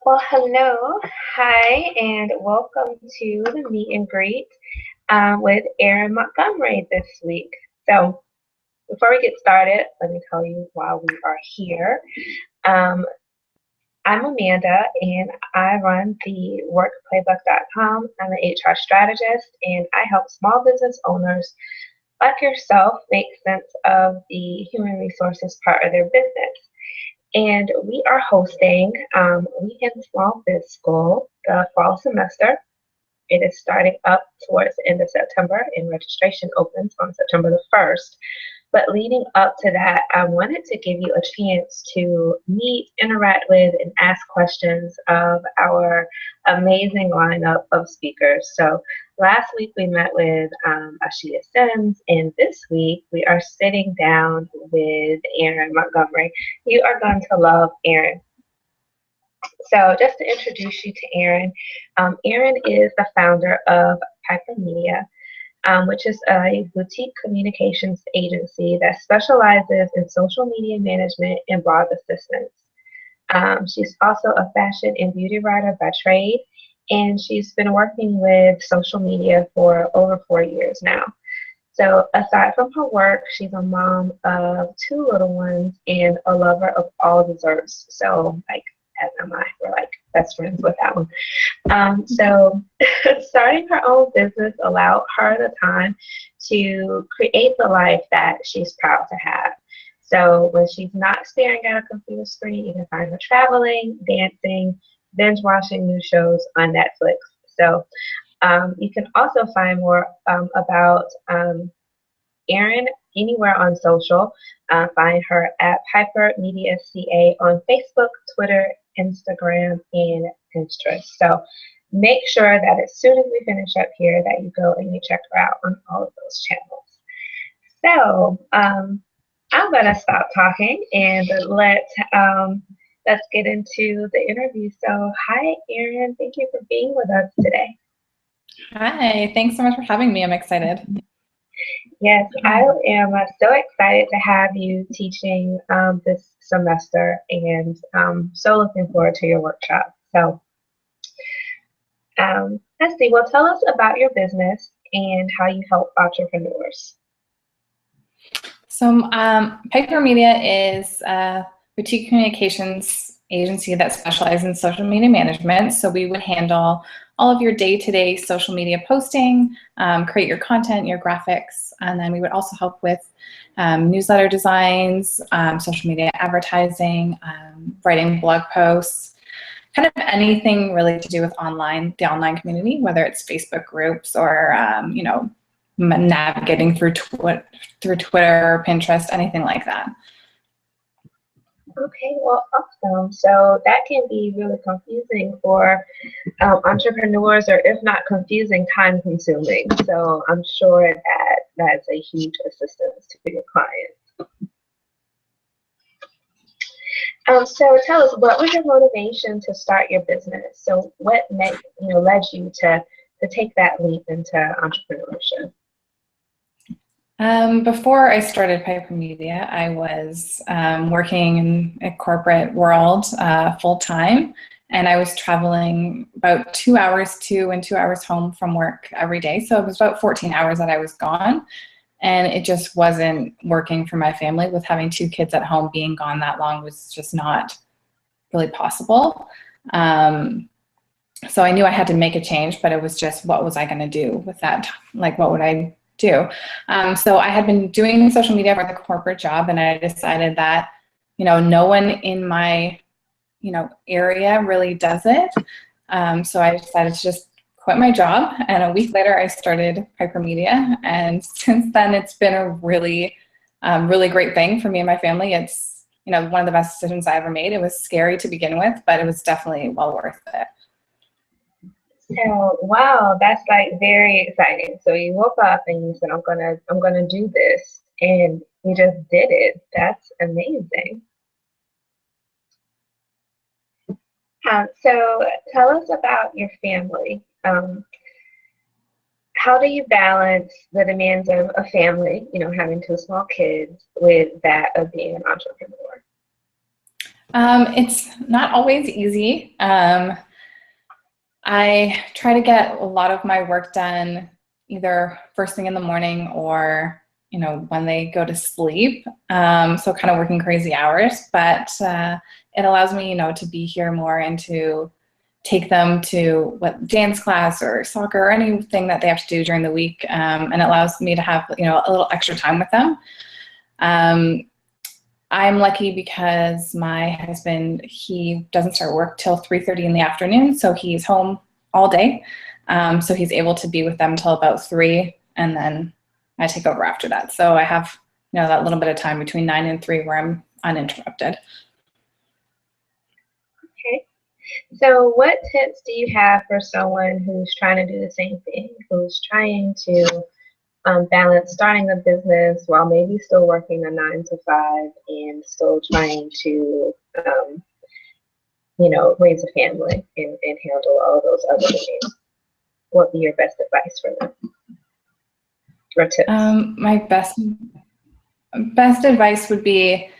Well, hello, hi, and welcome to the meet and greet with Erin Montgomery this week. So, before we get started, let me tell you why we are here. Um, I'm Amanda, and I run the workplaybook.com. I'm an HR strategist, and I help small business owners like yourself make sense of the human resources part of their business. And we are hosting Weekend Smallbiz School the fall semester. It is starting up towards the end of September, and registration opens on September the 1st. But leading up to that, I wanted to give you a chance to meet, interact with, and ask questions of our amazing lineup of speakers. So last week we met with Ashia Sims, and this week we are sitting down with Erin Montgomery. You are going to love Erin. So just to introduce you to Erin, Erin is the founder of Piper Media, which is a boutique communications agency that specializes in social media management and blog assistance. She's also a fashion and beauty writer by trade, and she's been working with social media for over 4 years now. So aside from her work, she's a mom of two little ones and a lover of all desserts. So like as am I, we're like best friends with that one. So starting her own business allowed her the time to create the life that she's proud to have. So when she's not staring at a computer screen, you can find her traveling, dancing, binge watching new shows on Netflix. So you can also find more about Erin anywhere on social. Find her at Piper Media CA on Facebook, Twitter, Instagram, and Pinterest. So make sure that as soon as we finish up here that you go and you check her out on all of those channels. So I'm gonna stop talking and let's get into the interview. So hi Erin, thank you for being with us today. Hi, thanks so much for having me. I'm excited. Yes, I am so excited to have you teaching this semester, and so looking forward to your workshop. So let's see, well, tell us about your business and how you help entrepreneurs. So Piper Media is a boutique communications agency that specializes in social media management. So we would handle all of your day-to-day social media posting, create your content, your graphics, and then we would also help with newsletter designs, social media advertising, writing blog posts, kind of anything really to do with the online community, whether it's Facebook groups or navigating through Twitter, Pinterest, anything like that. Okay, well, awesome. So that can be really confusing for entrepreneurs, or if not confusing, time consuming. So I'm sure that that's a huge assistance to your clients. So tell us, what was your motivation to start your business? So what led you to take that leap into entrepreneurship? Before I started Piper Media, I was working in a corporate world full time, and I was traveling about 2 hours to and 2 hours home from work every day. So it was about 14 hours that I was gone, and it just wasn't working for my family. With having two kids at home, being gone that long was just not really possible. So I knew I had to make a change, but it was just, what was I going to do with that? Like, what would I do? So I had been doing social media for the corporate job, and I decided that, no one in my, area really does it. So I decided to just quit my job, and a week later I started Piper Media, and since then it's been a really, really great thing for me and my family. It's, one of the best decisions I ever made. It was scary to begin with, but it was definitely well worth it. So wow, that's like very exciting. So you woke up and you said, I'm gonna do this, and you just did it. That's amazing. So tell us about your family. How do you balance the demands of a family, having two small kids, with that of being an entrepreneur? It's not always easy. I try to get a lot of my work done either first thing in the morning or, you know, when they go to sleep. So kind of working crazy hours, but it allows me, you know, to be here more and to take them to what dance class or soccer or anything that they have to do during the week. And it allows me to have, you know, a little extra time with them. I'm lucky because my husband, he doesn't start work till 3:30 in the afternoon, so he's home all day. So he's able to be with them till about 3, and then I take over after that. So I have, you know, that little bit of time between 9 and 3 where I'm uninterrupted. Okay. So what tips do you have for someone who's trying to do the same thing, who's trying to balance starting a business while maybe still working a 9 to 5 and still trying to, you know, raise a family and handle all of those other things? What would be your best advice for them or tips? My best advice would be,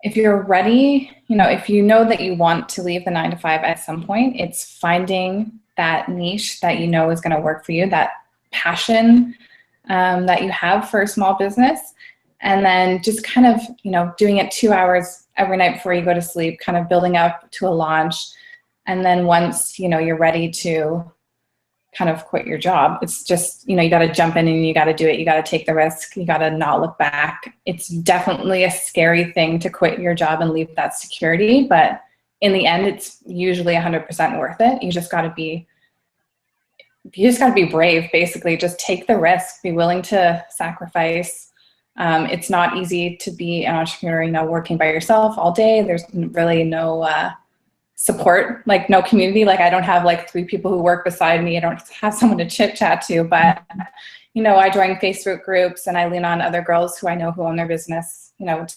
if you're ready, you know, if you know that you want to leave the 9 to 5 at some point, it's finding that niche that you know is going to work for you, that passion that you have for a small business, and then just kind of, you know, doing it 2 hours every night before you go to sleep, kind of building up to a launch. And then once, you know, you're ready to kind of quit your job, it's just, you know, you got to jump in and you got to do it. You got to take the risk. You got to not look back. It's definitely a scary thing to quit your job and leave that security, but in the end, it's usually 100% worth it. You just got to be brave, basically. Just take the risk, be willing to sacrifice. It's not easy to be an entrepreneur, you know, working by yourself all day. There's really no support, like no community. Like I don't have like 3 people who work beside me. I don't have someone to chit chat to, but you know, I join Facebook groups and I lean on other girls who I know who own their business, you know, to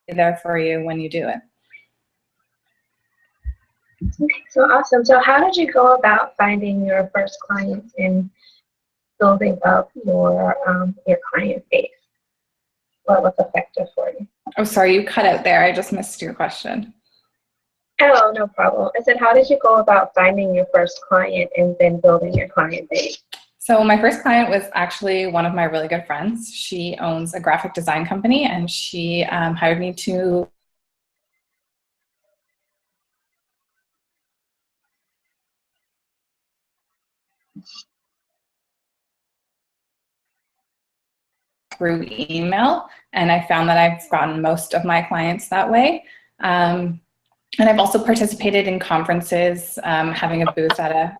be there for you when you do it. Okay, so awesome. So how did you go about finding your first clients and building up your client base? What was effective for you? Oh, sorry, you cut out there. I just missed your question. Oh, no problem. I said, how did you go about finding your first client and then building your client base? So my first client was actually one of my really good friends. She owns a graphic design company, and she hired me to through email, and I found that I've gotten most of my clients that way. And I've also participated in conferences, having a booth at a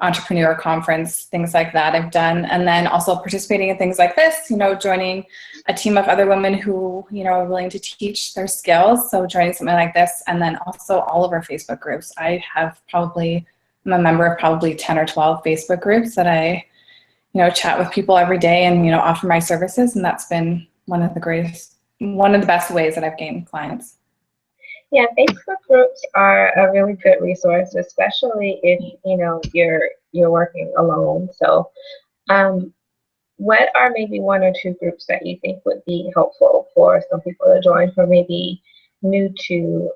entrepreneur conference, things like that I've done. And then also participating in things like this, you know, joining a team of other women who, you know, are willing to teach their skills. So joining something like this, and then also all of our Facebook groups. I'm a member of probably 10 or 12 Facebook groups that I, you know, chat with people every day and, you know, offer my services. And that's been one of the best ways that I've gained clients. Yeah, Facebook groups are a really good resource, especially if, you know, you're working alone. So what are maybe 1 or 2 groups that you think would be helpful for some people to join who are maybe new to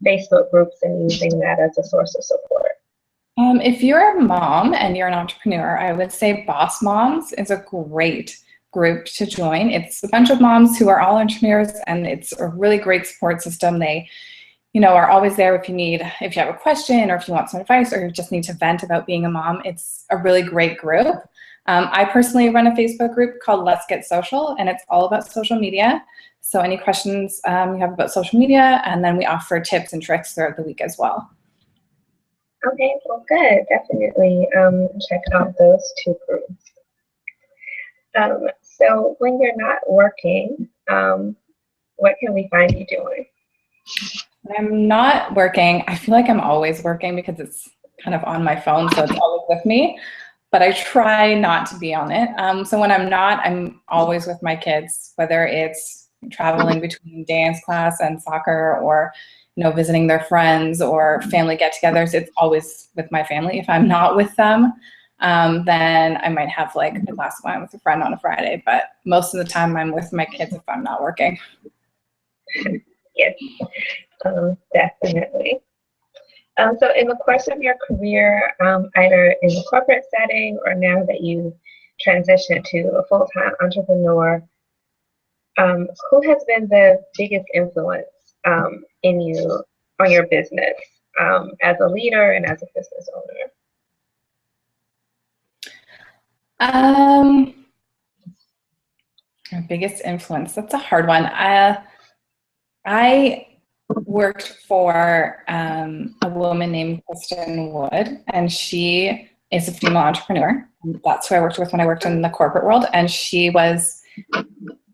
Facebook groups and using that as a source of support? If you're a mom and you're an entrepreneur, I would say Boss Moms is a great group to join. It's a bunch of moms who are all entrepreneurs, and it's a really great support system. They, you know, are always there if you have a question or if you want some advice or you just need to vent about being a mom. It's a really great group. I personally run a Facebook group called Let's Get Social, and it's all about social media. So any questions you have about social media, and then we offer tips and tricks throughout the week as well. Okay, well, good. Definitely check out those 2 groups. So when you're not working, what can we find you doing? When I'm not working, I feel like I'm always working because it's kind of on my phone, so it's always with me. But I try not to be on it. So when I'm not, I'm always with my kids, whether it's traveling between dance class and soccer, or, you know, visiting their friends or family get-togethers. It's always with my family if I'm not with them. then I might have like a glass of wine with a friend on a Friday. But most of the time I'm with my kids if I'm not working. Yes, definitely. So in the course of your career, either in the corporate setting or now that you transitioned to a full-time entrepreneur, who has been the biggest influence in you on your business as a leader and as a business owner? My biggest influence, that's a hard one. I worked for a woman named Kristen Wood, and she is a female entrepreneur. That's who I worked with when I worked in the corporate world. And she was,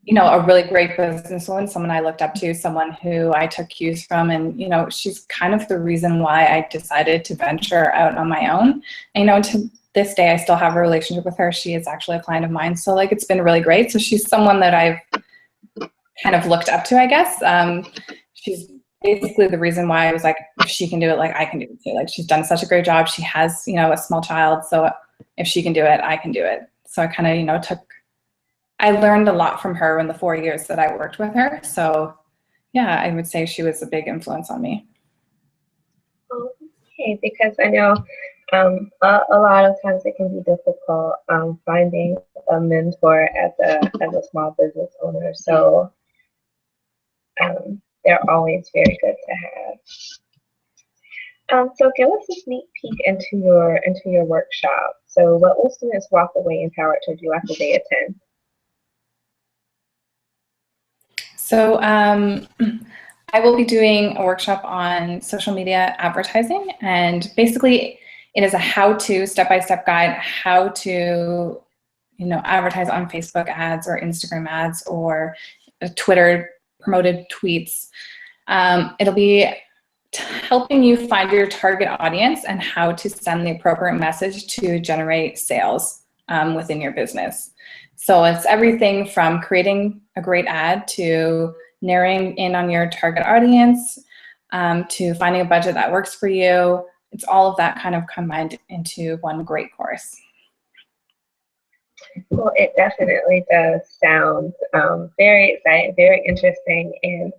you know, a really great businesswoman, someone I looked up to, someone who I took cues from. And, you know, she's kind of the reason why I decided to venture out on my own. And, you know, to this day, I still have a relationship with her. She is actually a client of mine. So like, it's been really great. So she's someone that I've kind of looked up to, I guess. She's basically the reason why I was like, if she can do it, like I can do it too. Like she's done such a great job. She has, you know, a small child. So if she can do it, I can do it. So I kind of, you know, I learned a lot from her in the 4 years that I worked with her. So yeah, I would say she was a big influence on me. Okay, because I know a lot of times it can be difficult finding a mentor as a small business owner. So they're always very good to have. So give us a sneak peek into your workshop. So what will students walk away empowered to do after they attend? So I will be doing a workshop on social media advertising, and basically it is a how-to, step-by-step guide, how to, you know, advertise on Facebook ads or Instagram ads or Twitter promoted tweets. It'll be helping you find your target audience and how to send the appropriate message to generate sales within your business. So it's everything from creating a great ad to narrowing in on your target audience, to finding a budget that works for you. It's all of that kind of combined into one great course. Well, it definitely does sound very exciting, very interesting, and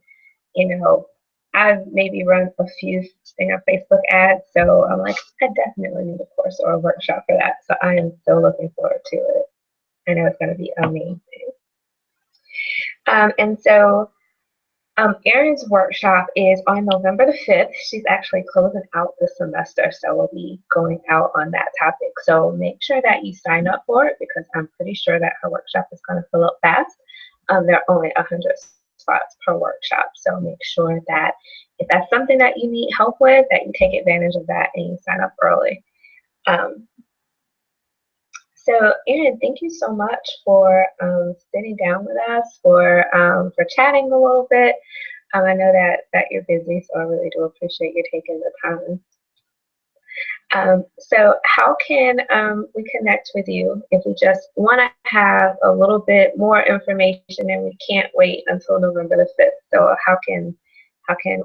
you know, I've maybe run a few Facebook ads, so I'm like, I definitely need a course or a workshop for that. So I am so looking forward to it. I know it's going to be amazing. And so Erin's workshop is on November the 5th. She's actually closing out the semester, so we'll be going out on that topic. So make sure that you sign up for it because I'm pretty sure that her workshop is going to fill up fast. There are only 100 spots per workshop, so make sure that if that's something that you need help with, that you take advantage of that and you sign up early. So, Erin, thank you so much for sitting down with us, for chatting a little bit. I know that you're busy, so I really do appreciate you taking the time. So how can we connect with you if we just want to have a little bit more information and we can't wait until November the 5th? So how can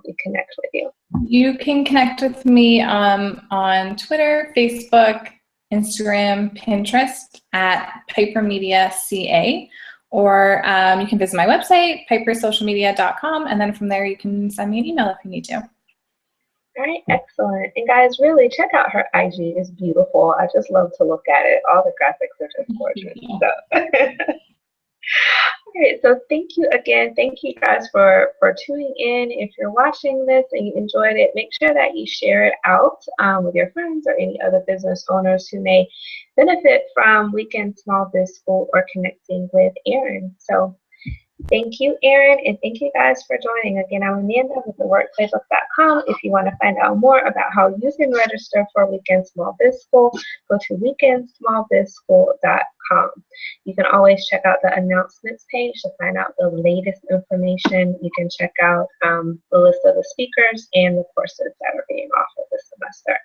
we connect with you? You can connect with me on Twitter, Facebook, Instagram, Pinterest at Piper Media CA, or you can visit my website, pipersocialmedia.com, and then from there you can send me an email if you need to. All right, excellent. And guys, really check out her IG. It's beautiful. I just love to look at it. All the graphics are just gorgeous. So. All right, so thank you again. Thank you guys for tuning in. If you're watching this and you enjoyed it, make sure that you share it out with your friends or any other business owners who may benefit from Weekend Smallbiz School or connecting with Erin. So thank you, Erin, and thank you guys for joining. Again, I'm Amanda with theworkplaybook.com. If you want to find out more about how you can register for Weekend Smallbiz School, go to weekendsmallbizschool.com. You can always check out the announcements page to find out the latest information. You can check out the list of the speakers and the courses that are being offered this semester.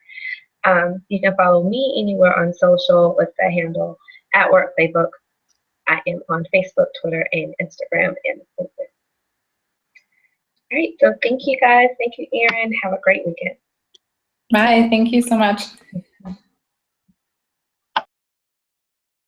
You can follow me anywhere on social with the handle @workplaybook. I am on Facebook, Twitter, and Instagram, and LinkedIn. All right, so thank you guys. Thank you, Erin. Have a great weekend. Bye. Thank you so much.